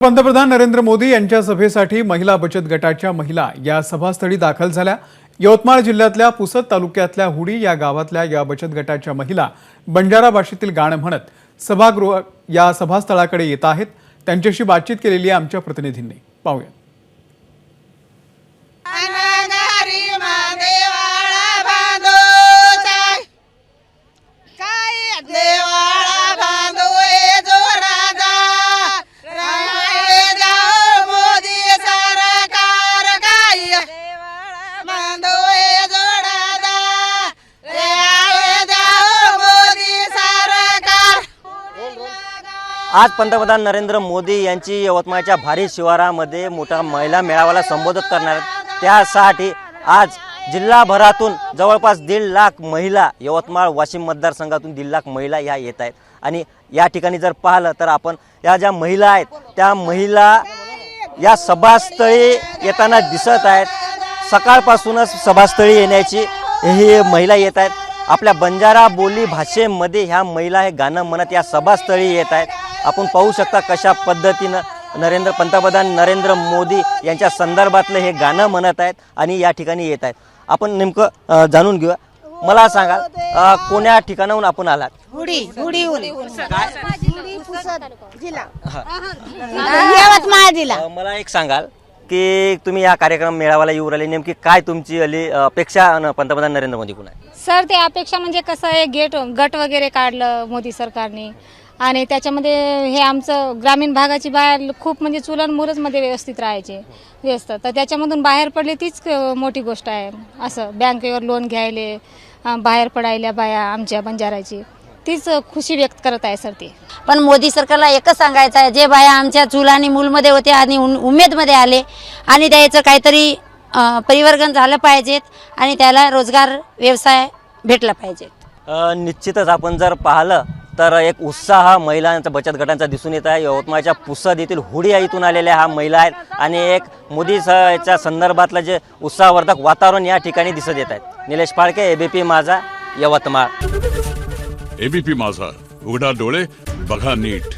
पंतप्रधान नरेंद्र मोदी यांच्या सभेसाठी महिला बचत गटाच्या महिला या सभास्थळी दाखल झाल्या। यवतमाळ जिल्ह्यातल्या पुसद तालुक्यातल्या हुडी या गावातल्या या बचत गटाच्या महिला बंजारा भाषेतील गाणं म्हणत सभागृह या सभास्थळाकडे येत आहेत। त्यांच्याशी बातचीत केलेली आहे आमच्या प्रतिनिधींनी, पाहूया। आज पंतप्रधान नरेंद्र मोदी यांची यवतमाळच्या भारी शिवारामध्ये मोठा महिला मेळाव्याला संबोधित करणार आहेत। त्यासाठी आज जिल्हाभरातून जवळपास 1.5 लाख महिला, यवतमाळ वाशिम मतदारसंघातून 1.5 लाख महिला या येत आहेत। आणि या ठिकाणी जर पाहिलं तर आपण या ज्या महिला आहेत त्या महिला या सभास्थळी येताना दिसत आहेत। सकाळपासूनच सभास्थळी येण्याची ही महिला येत आहेत। आपल्या बंजारा बोली भाषेमध्ये ह्या महिला हे गाणं म्हणत या सभास्थळी येत आहेत। आपण पाहू शकता कशा पद्धतीनं पंतप्रधान नरेंद्र मोदी यांच्या संदर्भातलं हे गाणं म्हणत आहेत आणि या ठिकाणी येत आहेत। आपण नेमकं जाणून घेऊया। मला सांगाल कोण्या ठिकाणाहून आपण आलात? यवतमाळ जिल्हा। मला एक सांगाल की तुम्ही या कार्यक्रम मेळाव्याला येऊ राहिले, नेमकी काय तुमची अपेक्षा पंतप्रधान नरेंद्र मोदी कोण आहे? सर, ते अपेक्षा म्हणजे कसं आहे, गट वगैरे काढलं मोदी सरकारने आणि त्याच्यामध्ये हे आमचं ग्रामीण भागाची बाहेर खूप म्हणजे चुलन मुरजमध्ये व्यवस्थित राहायचे व्यस्त, तर त्याच्यामधून बाहेर पडले तीच मोठी गोष्ट आहे। असं बँकेवर लोन घ्यायले बाहेर पडायला बाया आमच्या बंजाराची तीच खुशी व्यक्त करत आहे सर ते। पण मोदी सरकारला एकच सांगायचं आहे, जे बाया आमच्या चूल आणि मूलमध्ये होते आणि उमेदमध्ये आले आणि त्याचं काहीतरी परिवर्तन झालं पाहिजेत आणि त्याला रोजगार व्यवसाय भेटला पाहिजे। निश्चितच आपण जर पाहिलं तर एक उत्साह महिलांचा बचत गटांचा दिसून येत आहे। यवतमाळच्या पुसद येथील हुडी इथून आलेल्या हा महिला आहेत आणि एक मोदीच्या संदर्भातलं जे उत्साहवर्धक वातावरण या ठिकाणी दिसत येत आहेत। निलेश फाळके, एबीपी माझा, यवतमाळ। एबीपी माझा, उघडा डोळे बघा नीट।